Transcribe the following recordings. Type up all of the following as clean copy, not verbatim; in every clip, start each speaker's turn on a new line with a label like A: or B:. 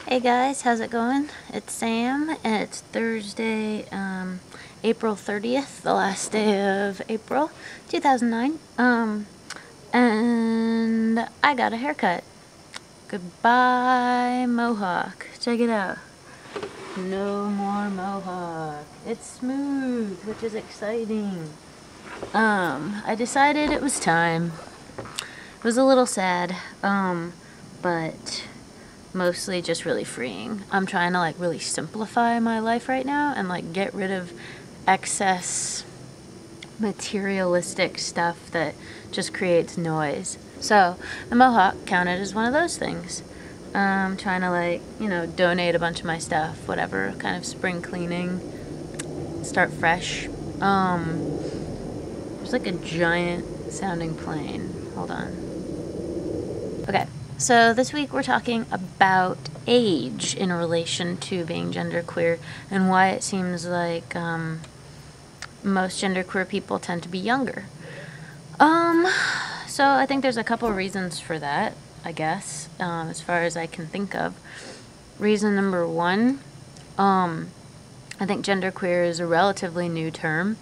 A: Hey guys, how's it going? It's Sam, and it's Thursday, April 30th, the last day of April 2009. And I got a haircut. Goodbye, Mohawk. Check it out. No more Mohawk. It's smooth, which is exciting. I decided it was time. It was a little sad, but mostly just really freeing. I'm trying to like really simplify my life right now and like get rid of excess materialistic stuff that just creates noise. So the Mohawk counted as one of those things. I'm trying to like, donate a bunch of my stuff, whatever, kind of spring cleaning, start fresh. There's like a giant sounding plane. Hold on. Okay. So this week we're talking about age in relation to being genderqueer and why it seems like most genderqueer people tend to be younger. So I think there's a couple of reasons for that, I guess, as far as I can think of. Reason number one, I think genderqueer is a relatively new term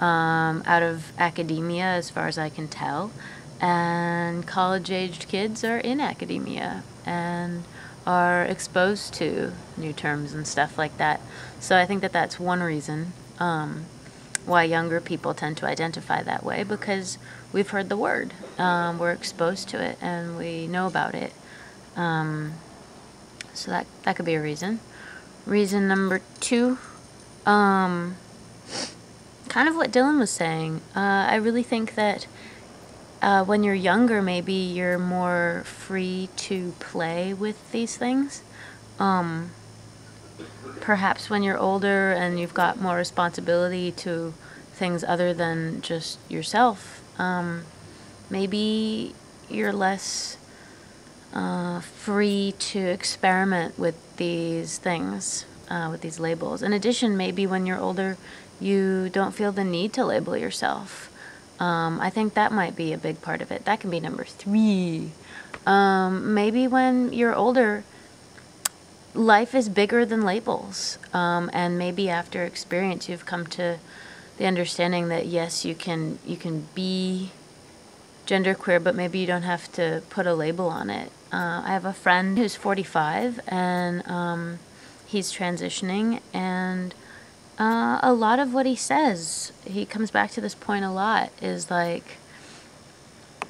A: out of academia as far as I can tell. And college-aged kids are in academia and are exposed to new terms and stuff like that. So I think that that's one reason why younger people tend to identify that way, because we've heard the word, we're exposed to it, and we know about it. So that could be a reason. Reason number two, kind of what Dylan was saying. I really think that when you're younger, maybe you're more free to play with these things. Perhaps when you're older and you've got more responsibility to things other than just yourself, maybe you're less free to experiment with these things, with these labels. In addition, maybe when you're older, you don't feel the need to label yourself. I think that might be a big part of it. That can be number three. Maybe when you're older, life is bigger than labels. And maybe after experience, you've come to the understanding that yes, you can be genderqueer, but maybe you don't have to put a label on it. I have a friend who's 45, and he's transitioning, and a lot of what he says, he comes back to this point a lot, is like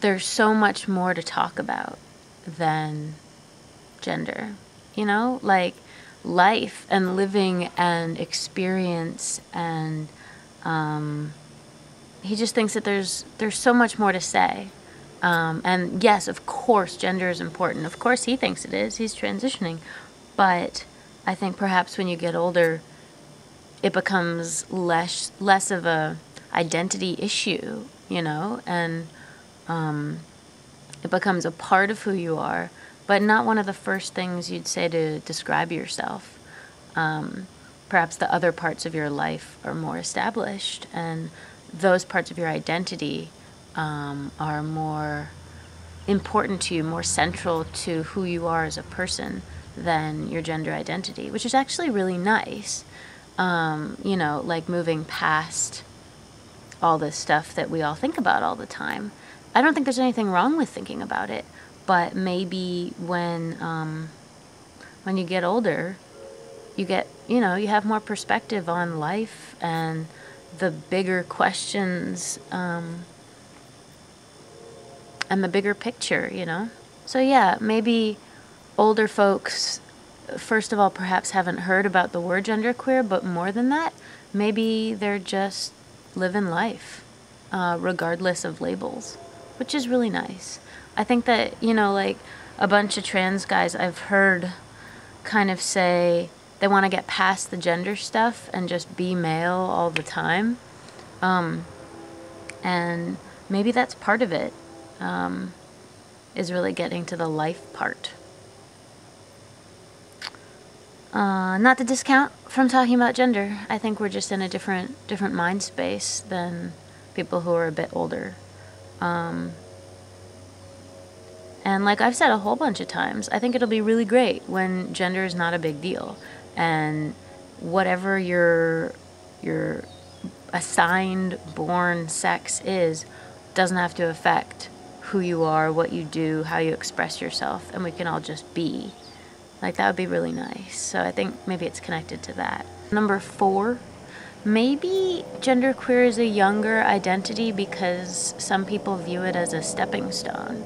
A: there's so much more to talk about than gender, like life and living and experience, and he just thinks that there's so much more to say. And yes, of course gender is important, of course he thinks it is, he's transitioning, but I think perhaps when you get older it becomes less of a identity issue, and it becomes a part of who you are, but not one of the first things you'd say to describe yourself. Perhaps the other parts of your life are more established, and those parts of your identity are more important to you, more central to who you are as a person than your gender identity, which is actually really nice. Like moving past all this stuff that we all think about all the time. I don't think there's anything wrong with thinking about it, but maybe when you get older, you have more perspective on life and the bigger questions, and the bigger picture, So yeah, maybe older folks, first of all, perhaps haven't heard about the word genderqueer, but more than that, maybe they're just living life, regardless of labels, which is really nice. I think that, like a bunch of trans guys I've heard kind of say they want to get past the gender stuff and just be male all the time. And maybe that's part of it, is really getting to the life part. Not to discount from talking about gender. I think we're just in a different mind space than people who are a bit older. And like I've said a whole bunch of times, I think it'll be really great when gender is not a big deal. And whatever your assigned born sex is doesn't have to affect who you are, what you do, how you express yourself, and we can all just be. Like, that would be really nice. So I think maybe it's connected to that. Number 4, maybe genderqueer is a younger identity because some people view it as a stepping stone.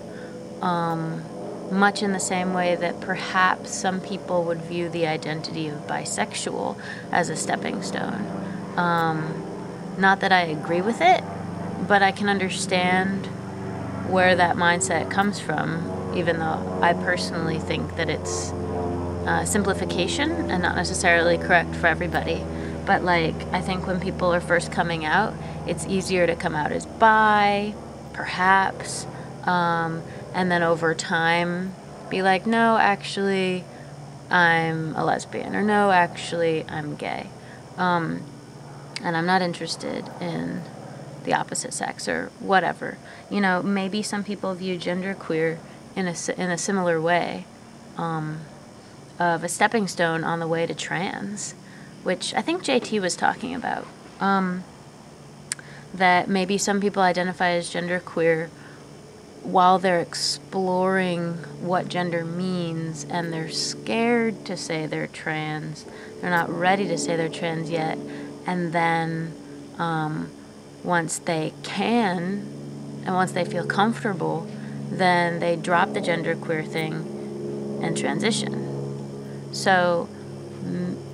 A: Much in the same way that perhaps some people would view the identity of bisexual as a stepping stone. Not that I agree with it, but I can understand where that mindset comes from, even though I personally think that it's simplification and not necessarily correct for everybody. But like, I think when people are first coming out, it's easier to come out as bi, perhaps, and then over time be like, no, actually I'm a lesbian, or no, actually I'm gay, and I'm not interested in the opposite sex, or whatever. You know, maybe some people view genderqueer in a similar way, of a stepping stone on the way to trans, which I think JT was talking about. That maybe some people identify as genderqueer while they're exploring what gender means, and they're scared to say they're trans. They're not ready to say they're trans yet. And then once they can, and once they feel comfortable, then they drop the genderqueer thing and transition. So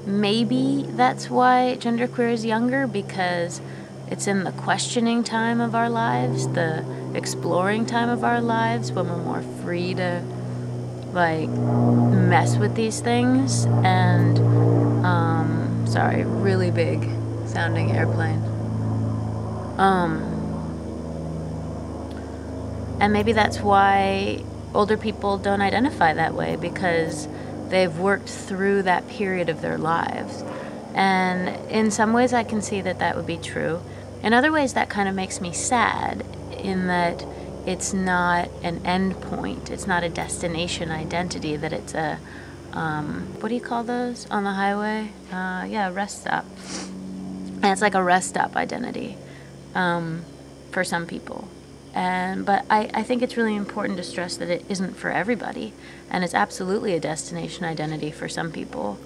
A: maybe that's why genderqueer is younger, because it's in the questioning time of our lives, the exploring time of our lives, when we're more free to like mess with these things. And sorry, really big sounding airplane. And maybe that's why older people don't identify that way, because they've worked through that period of their lives. And in some ways I can see that that would be true. In other ways that kind of makes me sad, in that it's not an end point. It's not a destination identity, that it's a, what do you call those on the highway? Yeah, rest stop. And it's like a rest stop identity for some people. But I think it's really important to stress that it isn't for everybody, and it's absolutely a destination identity for some people.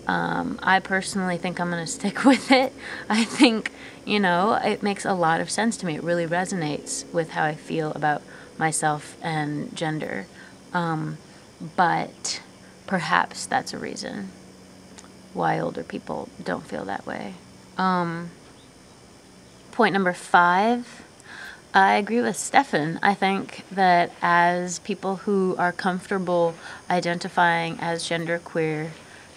A: I personally think I'm going to stick with it. I think, you know, it makes a lot of sense to me. It really resonates with how I feel about myself and gender. But perhaps that's a reason why older people don't feel that way. Point number 5. I agree with Stefan. I think that as people who are comfortable identifying as genderqueer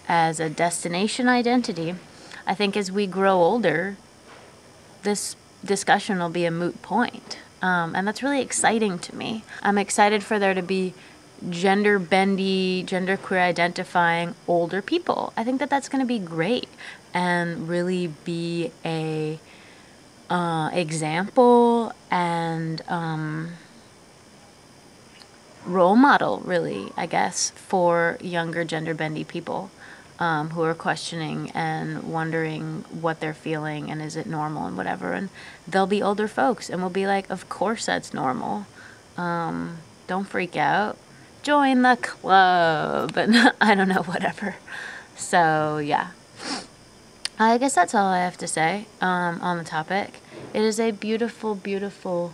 A: as a destination identity, I think as we grow older, this discussion will be a moot point. And that's really exciting to me. I'm excited for there to be gender-bendy, genderqueer identifying older people. I think that that's going to be great and really be a example and role model, really, I guess, for younger gender-bendy people who are questioning and wondering what they're feeling and is it normal and whatever. And they'll be older folks and we'll be like, of course that's normal. Don't freak out. Join the club. And I don't know, whatever. So, yeah. I guess that's all I have to say on the topic. It is a beautiful, beautiful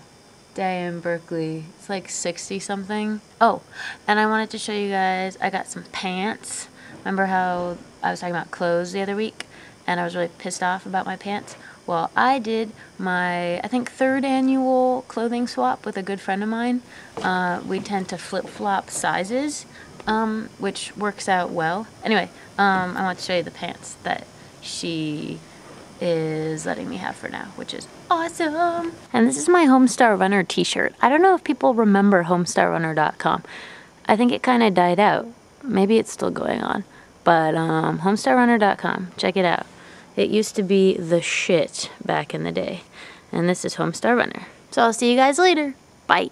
A: day in Berkeley. It's like 60-something. Oh, and I wanted to show you guys, I got some pants. Remember how I was talking about clothes the other week? And I was really pissed off about my pants? Well, I did my, I think, 3rd annual clothing swap with a good friend of mine. We tend to flip-flop sizes, which works out well. Anyway, I want to show you the pants that she is letting me have for now, which is awesome. And this is my Homestar Runner t-shirt. I don't know if people remember homestarrunner.com. I think it kind of died out. Maybe it's still going on. But homestarrunner.com, check it out. It used to be the shit back in the day. And this is Homestar Runner. So I'll see you guys later. Bye.